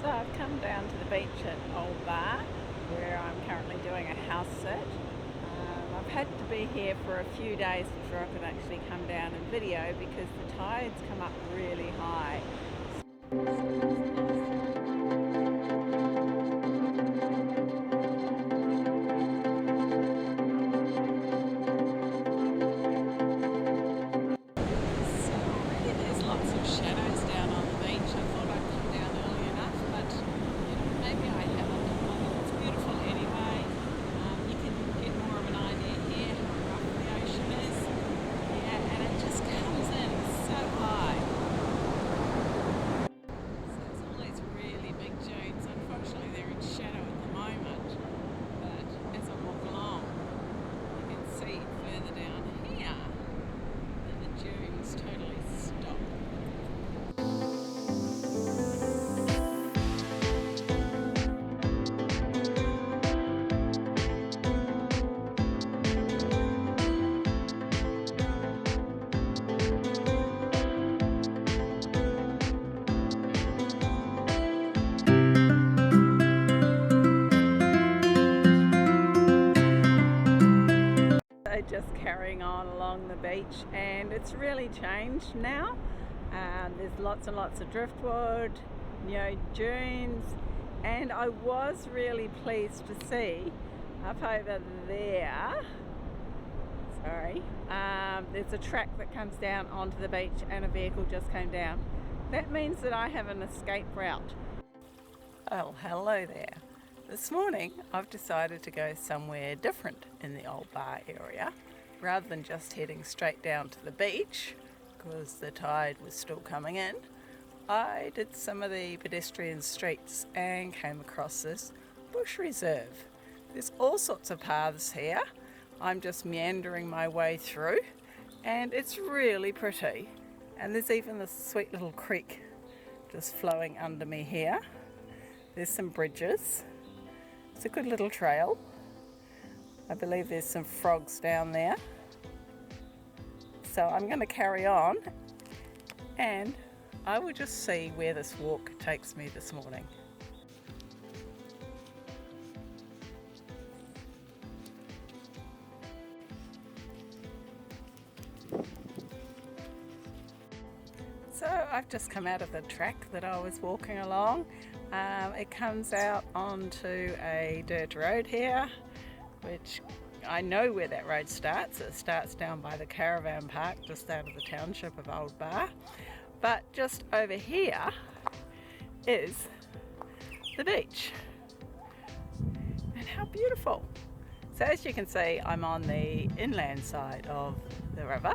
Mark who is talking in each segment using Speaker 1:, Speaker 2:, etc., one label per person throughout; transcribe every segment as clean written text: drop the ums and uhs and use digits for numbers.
Speaker 1: So I've come down to the beach at Old Bar, where I'm currently doing a house sit. I've had to be here for a few days before I could actually come down and video because the tides come up really high. Just carrying on along the beach, and it's really changed now. There's lots and lots of driftwood, dunes, and I was really pleased to see up over there, there's a track that comes down onto the beach and a vehicle just came down. That means that I have an escape route. Oh, hello there. This morning I've decided to go somewhere different in the Old Bar area rather than just heading straight down to the beach because the tide was still coming in. I did some of the pedestrian streets and came across this bush reserve. There's all sorts of paths here. I'm just meandering my way through and it's really pretty, and there's even this sweet little creek just flowing under me here. There's some bridges. It's a good little trail. I believe there's some frogs down there. So I'm going to carry on and I will just see where this walk takes me this morning. So I've just come out of the track that I was walking along. It comes out onto a dirt road here, which I know where that road starts. It starts down by the caravan park just out of the township of Old Bar. But just over here is the beach. And how beautiful. So as you can see, I'm on the inland side of the river,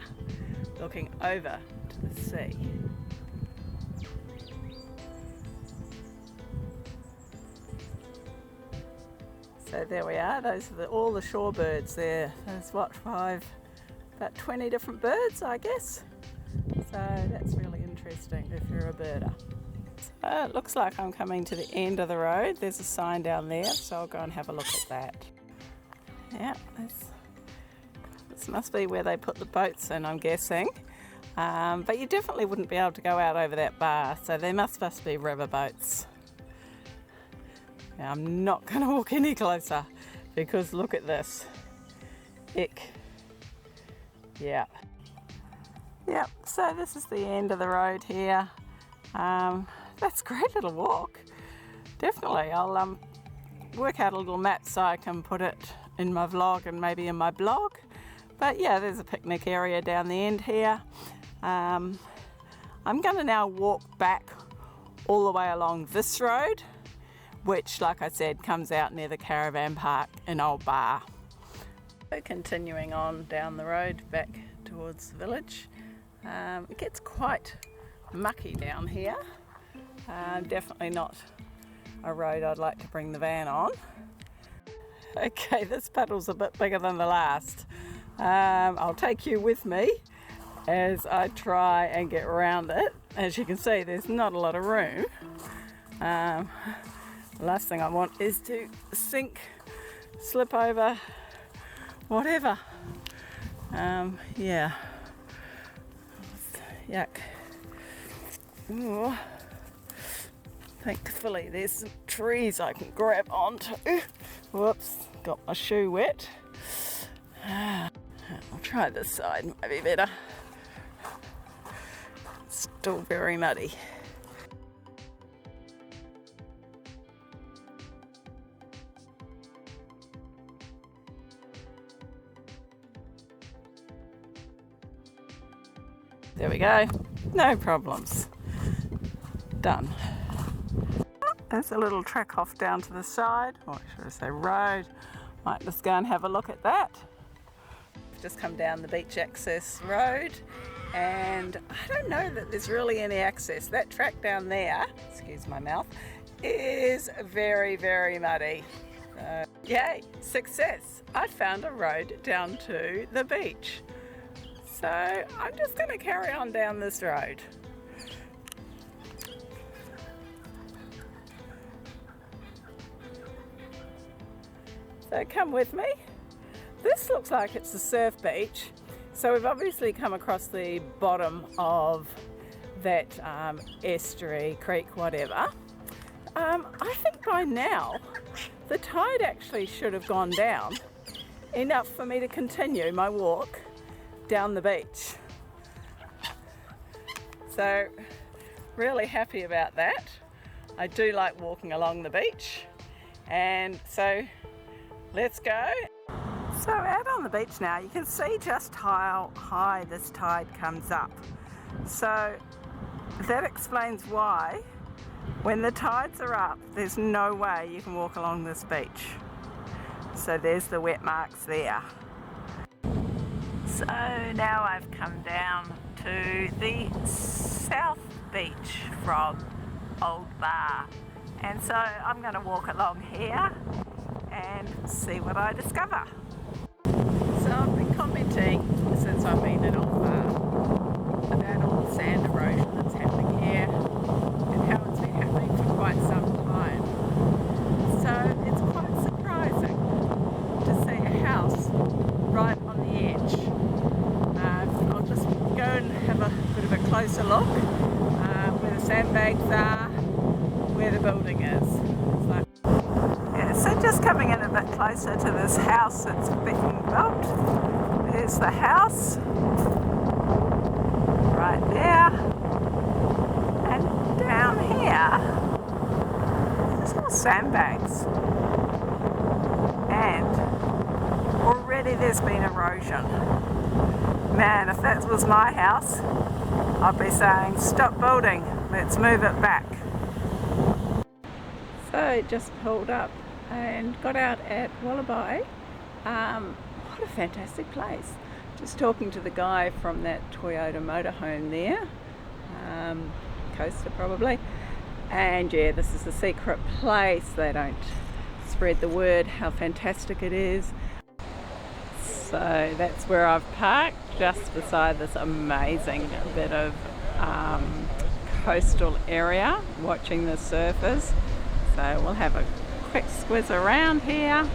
Speaker 1: looking over to the sea. So there we are, those are all the shorebirds there. There's about 20 different birds, I guess. So that's really interesting if you're a birder. So it looks like I'm coming to the end of the road. There's a sign down there, so I'll go and have a look at that. Yeah, this must be where they put the boats in, I'm guessing. But you definitely wouldn't be able to go out over that bar, so there must be river boats. Now, I'm not going to walk any closer because look at this. Ick. Yeah. Yep, so this is the end of the road here. That's a great little walk. Definitely, I'll work out a little map so I can put it in my vlog and maybe in my blog. But yeah, there's a picnic area down the end here. I'm going to now walk back all the way along this road, which, like I said, comes out near the caravan park in Old Bar. So continuing on down the road back towards the village. It gets quite mucky down here. Definitely not a road I'd like to bring the van on. Okay, this puddle's a bit bigger than the last. I'll take you with me as I try and get around it. As you can see, there's not a lot of room. The last thing I want is to sink, slip over, whatever. Yeah. Yuck. Ooh. Thankfully there's some trees I can grab onto. Whoops, got my shoe wet. I'll try this side, might be better. Still very muddy. There we go, no problems. Done. There's a little track off down to the side, or should I say road. Might just go and have a look at that. Just come down the beach access road, and I don't know that there's really any access. That track down there, excuse my mouth, is very, very muddy. So, yay, success! I found a road down to the beach. So I'm just going to carry on down this road. So come with me. This looks like it's a surf beach. So we've obviously come across the bottom of that estuary, creek, whatever. I think by now the tide actually should have gone down enough for me to continue my walk down the beach. So really happy about that. I do like walking along the beach, and so let's go. So out on the beach now, you can see just how high this tide comes up. So that explains why when the tides are up, there's no way you can walk along this beach. So there's the wet marks there. So now I've come down to the south beach from Old Bar, and so I'm going to walk along here and see what I discover. So I've been commenting since I've been at Old Bar about all the sand erosion that's happening here and how it's been happening for quite some time. So it's quite surprising to see a house right on the edge. I'll just go and have a bit of a closer look where the sandbags are, where the building is. So just coming in a bit closer to this house that's being built. There's the house right there, and down here there's all sandbags, and already there's been erosion. Man, if that was my house, I'd be saying stop building, let's move it back. So it just pulled up and got out at Wallaby. What a fantastic place. Just talking to the guy from that Toyota motorhome there, Coaster probably, and yeah, this is a secret place. They don't spread the word how fantastic it is. So that's where I've parked, just beside this amazing bit of coastal area, watching the surfers. So we'll have a quick squiz around here.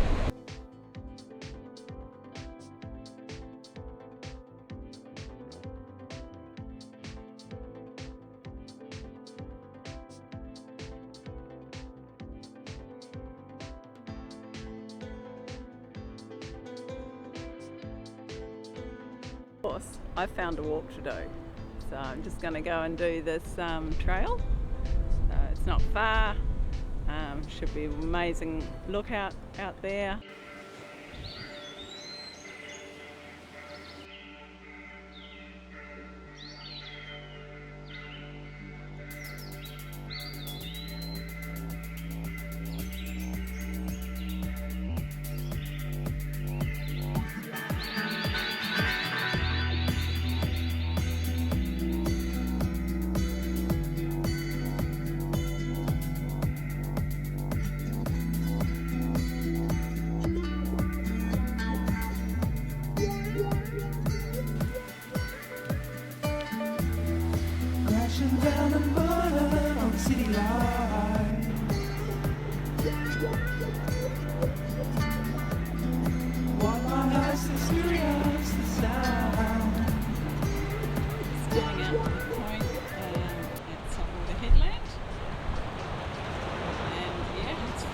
Speaker 1: Of course, I found a walk to do, so I'm just going to go and do this trail. It's not far. Should be an amazing lookout out there.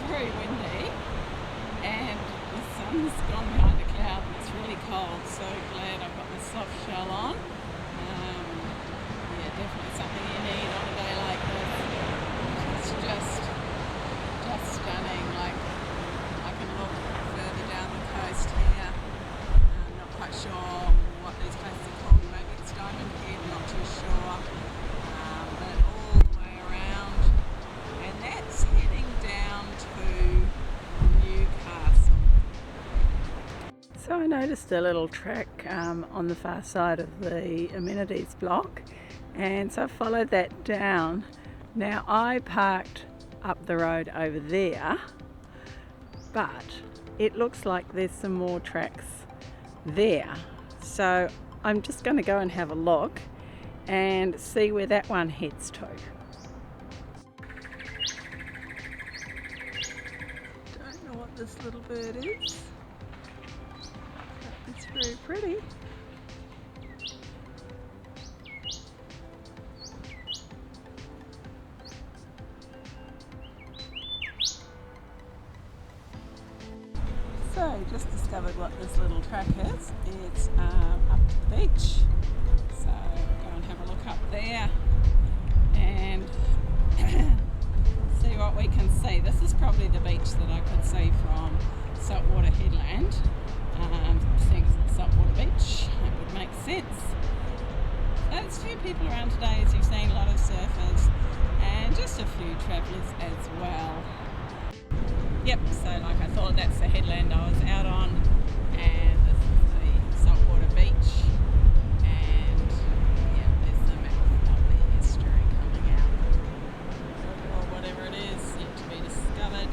Speaker 1: very windy and the sun's gone behind a cloud and it's really cold, so glad I've got my soft shell on. Yeah, definitely something you need on a day like this. It's just stunning. Like, I can look further down the coast here. I'm not quite sure what these places are called. Maybe it's Diamond Head, not too sure. But all the way around, and that's heading down to Newcastle. So I noticed a little track on the far side of the amenities block, and so I followed that down. Now I parked up the road over there, but it looks like there's some more tracks there, so I'm just going to go and have a look and see where that one heads to. Don't know what this little bird is. It's very pretty. So I just discovered what this little track is. It's up to the beach. So go and have a look up there and see what we can see. This is probably the beach that I could see from Saltwater Headland. Seeing as it's Saltwater Beach, it would make sense. There's a few people around today, as you've seen, a lot of surfers and just a few travellers as well. Yep, so like I thought, that's the headland I was out on, and this is the Saltwater Beach, and yeah, there's some of the estuary coming out, or whatever it is, yet to be discovered.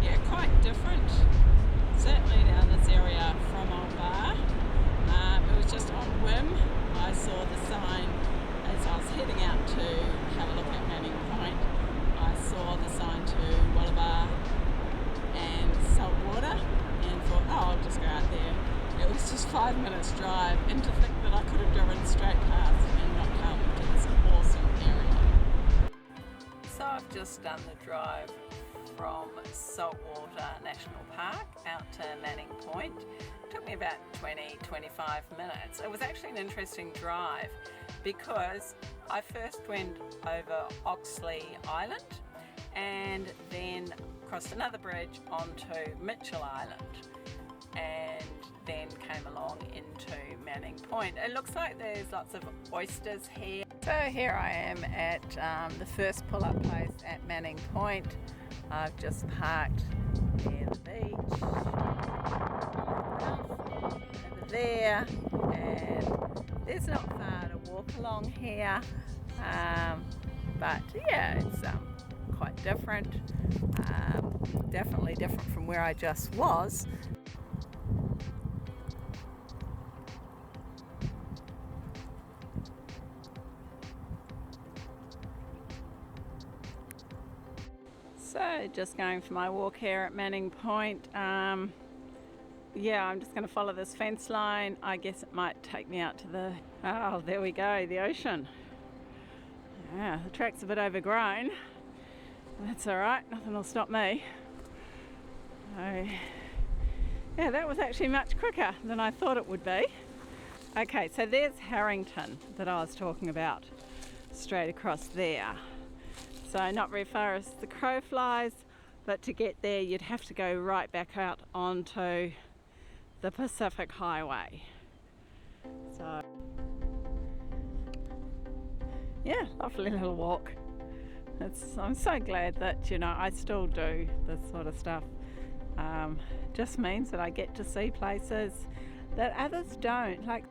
Speaker 1: Yeah, quite different, certainly down this area from Old Bar. It was just on whim. I saw the sign as I was heading out to have a look at Manning Point. I saw the sign to Wallabar and Saltwater and thought, oh, I'll just go out there. It was just 5 minutes drive, and to think that I could have driven straight past and not come to this awesome area. So I've just done the drive from Saltwater National Park out to Manning Point. It took me about 20-25 minutes. It was actually an interesting drive because I first went over Oxley Island and then crossed another bridge onto Mitchell Island and then came along into Manning Point. It looks like there's lots of oysters here. So here I am at the first pull-up place at Manning Point. I've just parked near the beach over there, and there's not far to walk along here, but yeah, it's quite different, definitely different from where I just was. So just going for my walk here at Manning Point. Yeah, I'm just going to follow this fence line. I guess it might take me out to the, oh, there we go, the ocean. Yeah, the track's a bit overgrown. That's all right, nothing will stop me. So, yeah, that was actually much quicker than I thought it would be. Okay, so there's Harrington that I was talking about, straight across there. So not very far as the crow flies, but to get there you'd have to go right back out onto the Pacific Highway. So yeah, lovely little walk. I'm so glad that, you know, I still do this sort of stuff. Just means that I get to see places that others don't. Like